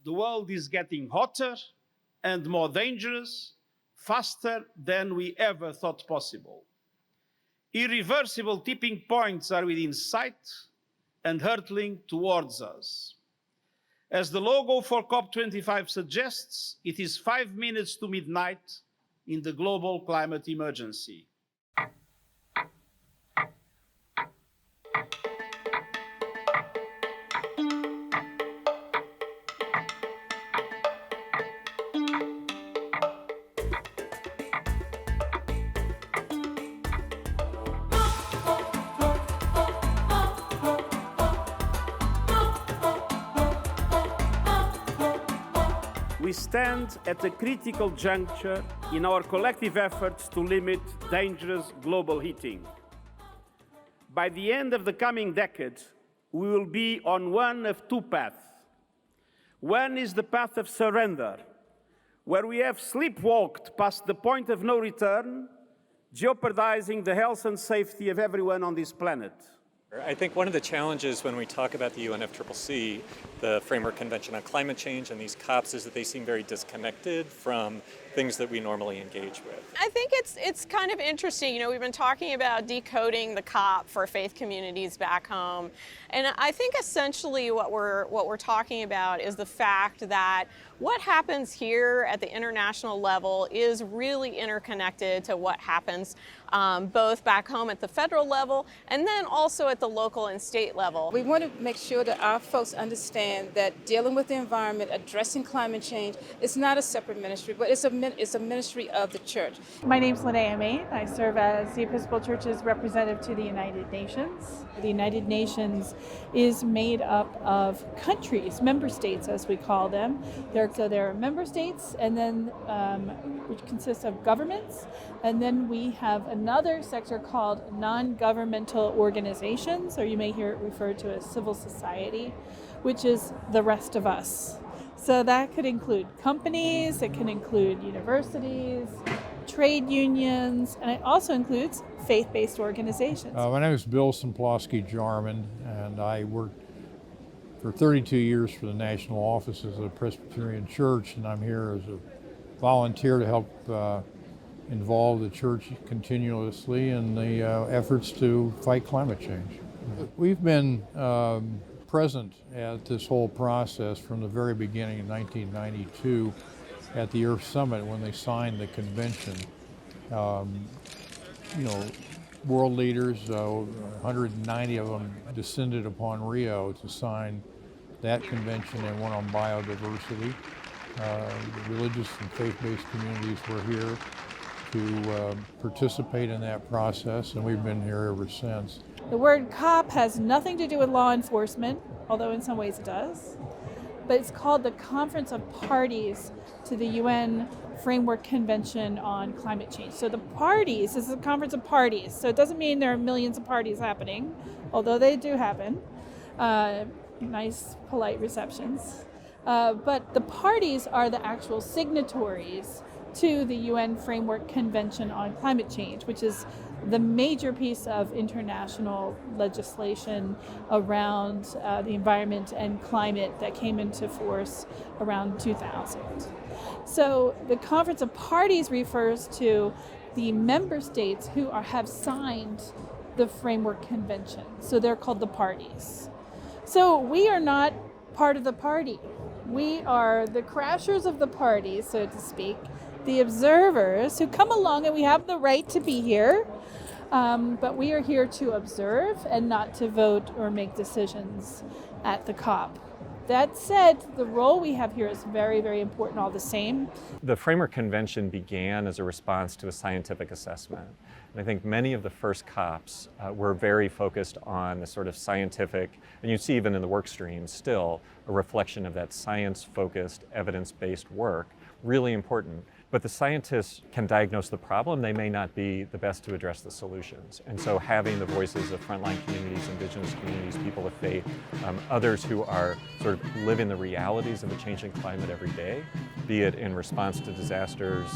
the world is getting hotter and more dangerous, faster than we ever thought possible. Irreversible tipping points are within sight and hurtling towards us. As the logo for COP25 suggests, it is 5 minutes to midnight in the global climate emergency. We stand at a critical juncture in our collective efforts to limit dangerous global heating. By the end of the coming decade, we will be on one of two paths. One is the path of surrender, where we have sleepwalked past the point of no return, jeopardizing the health and safety of everyone on this planet. I think one of the challenges when we talk about the UNFCCC, the Framework Convention on Climate Change, and these COPs is that they seem very disconnected from things that we normally engage with. I think it's kind of interesting. You know, we've been talking about decoding the COP for faith communities back home, and I think essentially what we're talking about is the fact that what happens here at the international level is really interconnected to what happens both back home at the federal level and then also at the local and state level. We want to make sure that our folks understand that dealing with the environment, addressing climate change, is not a separate ministry, but it's a ministry of the church. My name's Linnea Main. I serve as the Episcopal Church's representative to the United Nations. The United Nations is made up of countries, member states as we call them. There are member states, and then which consists of governments, and then we have another sector called non-governmental organizations, or you may hear it referred to as civil society, which is the rest of us. So that could include companies, it can include universities, trade unions, and it also includes faith-based organizations. My name is Bill Simplowski-Jarman, and I worked for 32 years for the national offices of the Presbyterian Church, and I'm here as a volunteer to help involve the church continuously in the efforts to fight climate change. We've been present at this whole process from the very beginning in 1992 at the Earth Summit when they signed the convention. World leaders, 190 of them descended upon Rio to sign that convention and one on biodiversity. Religious and faith-based communities were here to participate in that process, and we've been here ever since. The word COP has nothing to do with law enforcement, although in some ways it does, but it's called the Conference of Parties to the UN Framework Convention on Climate Change. So the parties, this is a conference of parties, so it doesn't mean there are millions of parties happening, although they do happen. Nice, polite receptions. But the parties are the actual signatories to the UN Framework Convention on Climate Change, which is the major piece of international legislation around the environment and climate that came into force around 2000. So the Conference of Parties refers to the member states who have signed the Framework Convention. So they're called the parties. So we are not part of the party. We are the crashers of the party, so to speak, the observers who come along, and we have the right to be here, but we are here to observe and not to vote or make decisions at the COP. That said, the role we have here is very, very important all the same. The Framework Convention began as a response to a scientific assessment. And I think many of the first COPs were very focused on the sort of scientific, and you see even in the work stream still, a reflection of that science-focused, evidence-based work, really important. But the scientists can diagnose the problem, they may not be the best to address the solutions. And so having the voices of frontline communities, indigenous communities, people of faith, others who are sort of living the realities of the changing climate every day, be it in response to disasters,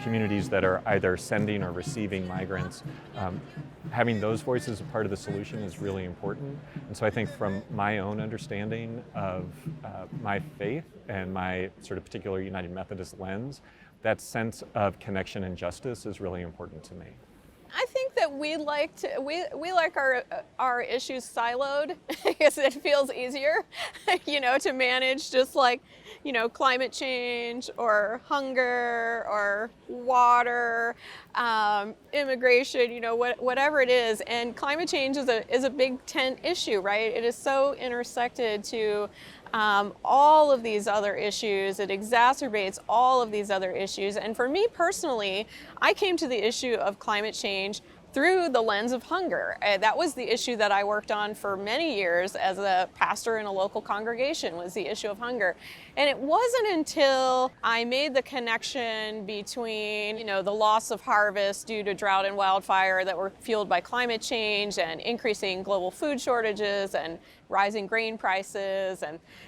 communities that are either sending or receiving migrants, having those voices a part of the solution is really important. And so I think from my own understanding of my faith and my sort of particular United Methodist lens, that sense of connection and justice is really important to me. I think that we like our issues siloed because it feels easier, to manage, just like, climate change or hunger or water, immigration, whatever it is. And climate change is a big tent issue, right? It is so intersected to all of these other issues. It exacerbates all of these other issues. And for me personally, I came to the issue of climate change through the lens of hunger. That was the issue that I worked on for many years as a pastor in a local congregation, was the issue of hunger. And it wasn't until I made the connection between, the loss of harvest due to drought and wildfire that were fueled by climate change and increasing global food shortages and rising grain prices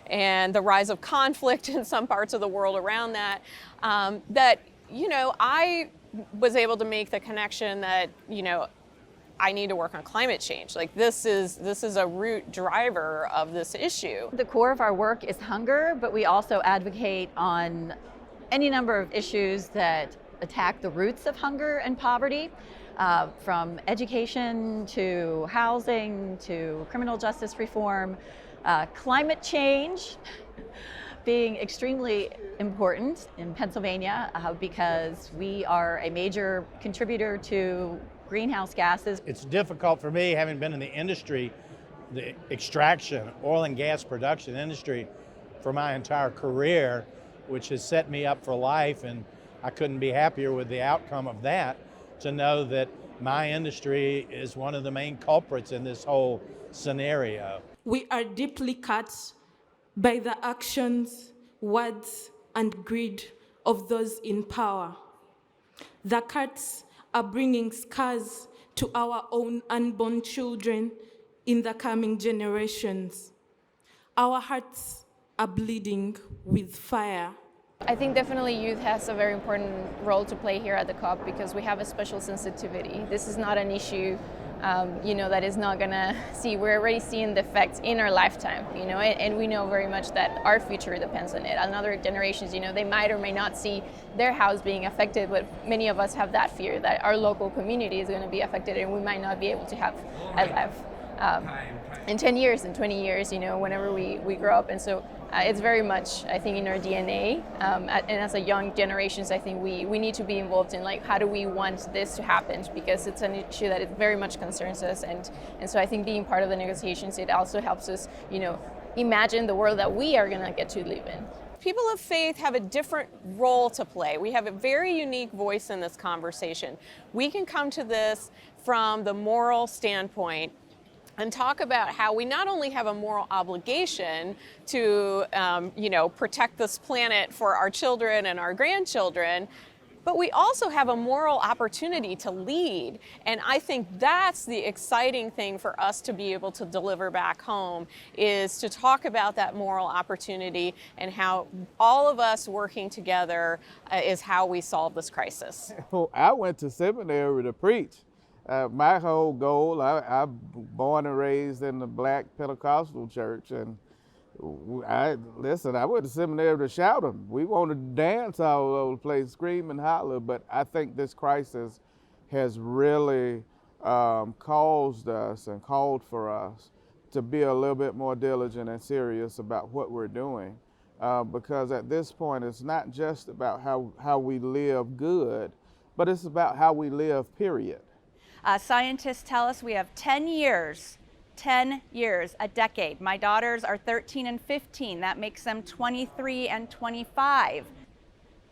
and the rise of conflict in some parts of the world around that, I was able to make the connection that, I need to work on climate change. Like this is a root driver of this issue. The core of our work is hunger, but we also advocate on any number of issues that attack the roots of hunger and poverty, from education to housing to criminal justice reform, climate change being extremely important in Pennsylvania because we are a major contributor to greenhouse gases. It's difficult for me, having been in the industry, the extraction, oil and gas production industry for my entire career, which has set me up for life, and I couldn't be happier with the outcome of that, to know that my industry is one of the main culprits in this whole scenario. We are deeply cut by the actions, words, and greed of those in power. The cuts are bringing scars to our own unborn children in the coming generations. Our hearts are bleeding with fire. I think definitely youth has a very important role to play here at the COP because we have a special sensitivity. This is not an issue that is not gonna we're already seeing the effects in our lifetime, and we know very much that our future depends on it. And other generations, they might or may not see their house being affected, but many of us have that fear that our local community is gonna be affected and we might not be able to have a life in 10 years, in 20 years, whenever we grow up. And so it's very much, I think, in our DNA. And as a young generations, I think we need to be involved in how do we want this to happen, because it's an issue that it very much concerns us. And so I think being part of the negotiations, it also helps us, imagine the world that we are gonna get to live in. People of faith have a different role to play. We have a very unique voice in this conversation. We can come to this from the moral standpoint and talk about how we not only have a moral obligation to, protect this planet for our children and our grandchildren, but we also have a moral opportunity to lead. And I think that's the exciting thing for us to be able to deliver back home, is to talk about that moral opportunity and how all of us working together is how we solve this crisis. I went to seminary to preach. My whole goal, I'm born and raised in the Black Pentecostal church, and I went to seminary to shout them. We wanted to dance all over the place, scream and holler, but I think this crisis has really caused us and called for us to be a little bit more diligent and serious about what we're doing, because at this point it's not just about how we live good, but it's about how we live, period. Scientists tell us we have 10 years, a decade. My daughters are 13 and 15. That makes them 23 and 25.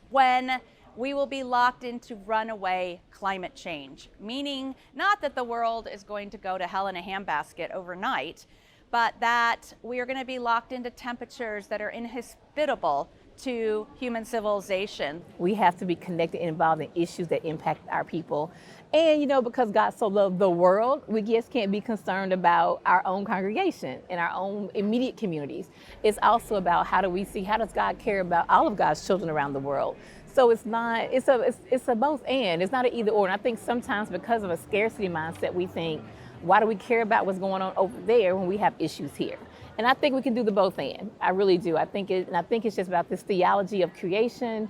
When we will be locked into runaway climate change, meaning not that the world is going to go to hell in a handbasket overnight, but that we are going to be locked into temperatures that are inhospitable to human civilization. We have to be connected and involved in issues that impact our people. And, because God so loved the world, we just can't be concerned about our own congregation and our own immediate communities. It's also about how does God care about all of God's children around the world? So it's a both and. It's not an either or. And I think sometimes because of a scarcity mindset, we think, why do we care about what's going on over there when we have issues here? And I think we can do the both and. I really do. I think it's just about this theology of creation,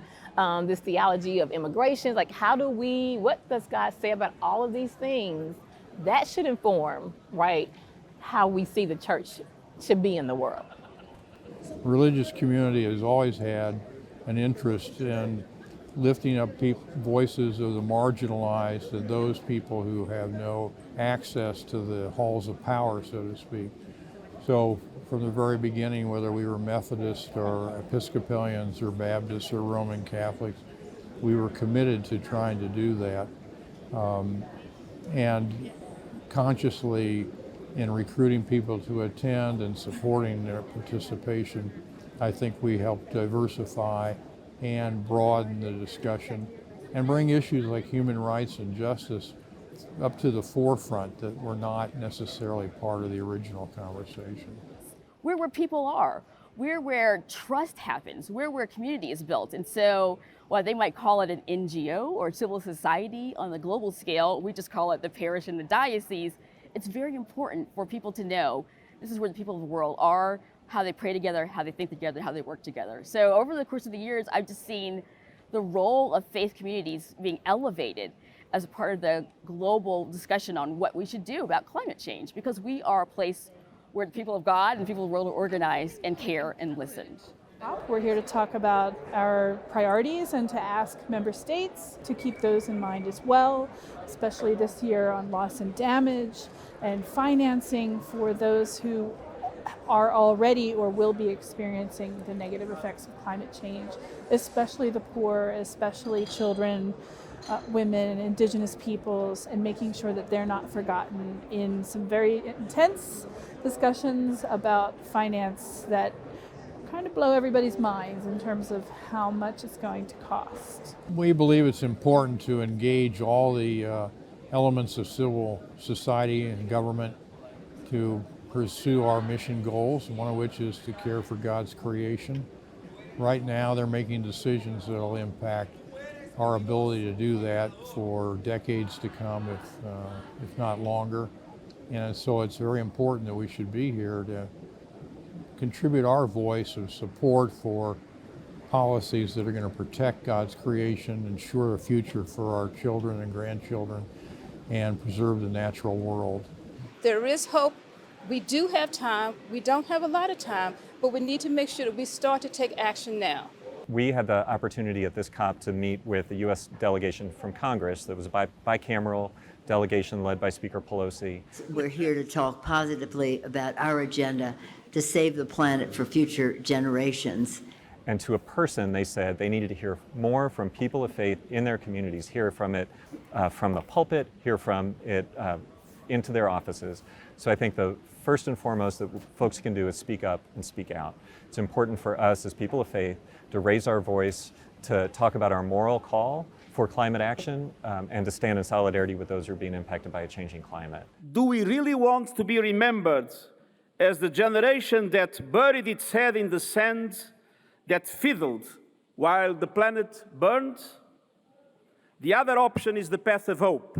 this theology of immigration. Like, what does God say about all of these things? That should inform, right, how we see the church should be in the world. Religious community has always had an interest in lifting up voices of the marginalized, and those people who have no access to the halls of power, so to speak. So from the very beginning, whether we were Methodists or Episcopalians or Baptists or Roman Catholics, we were committed to trying to do that. And consciously, in recruiting people to attend and supporting their participation, I think we helped diversify and broaden the discussion and bring issues like human rights and justice up to the forefront that were not necessarily part of the original conversation. We're where people are. We're where trust happens. We're where community is built. And so while they might call it an NGO or civil society on the global scale, we just call it the parish and the diocese. It's very important for people to know this is where the people of the world are, how they pray together, how they think together, how they work together. So over the course of the years, I've just seen the role of faith communities being elevated as a part of the global discussion on what we should do about climate change, because we are a place where the people of God and people of the world are organized and care and listen. We're here to talk about our priorities and to ask member states to keep those in mind as well, especially this year on loss and damage and financing for those who are already or will be experiencing the negative effects of climate change, especially the poor, especially children, women, indigenous peoples, and making sure that they're not forgotten in some very intense discussions about finance that kind of blow everybody's minds in terms of how much it's going to cost. We believe it's important to engage all the elements of civil society and government to pursue our mission goals, one of which is to care for God's creation. Right now, they're making decisions that will impact our ability to do that for decades to come, if not longer. And so it's very important that we should be here to contribute our voice of support for policies that are going to protect God's creation, ensure a future for our children and grandchildren, and preserve the natural world. There is hope. We do have time. We don't have a lot of time, but we need to make sure that we start to take action now. We had the opportunity at this COP to meet with the U.S. delegation from Congress. That was a bicameral delegation led by Speaker Pelosi. We're here to talk positively about our agenda to save the planet for future generations. And to a person, they said they needed to hear more from people of faith in their communities, hear from it from the pulpit, hear from it into their offices. So I think the first and foremost that folks can do is speak up and speak out. It's important for us as people of faith to raise our voice, to talk about our moral call for climate action, and to stand in solidarity with those who are being impacted by a changing climate. Do we really want to be remembered as the generation that buried its head in the sand, that fiddled while the planet burned? The other option is the path of hope.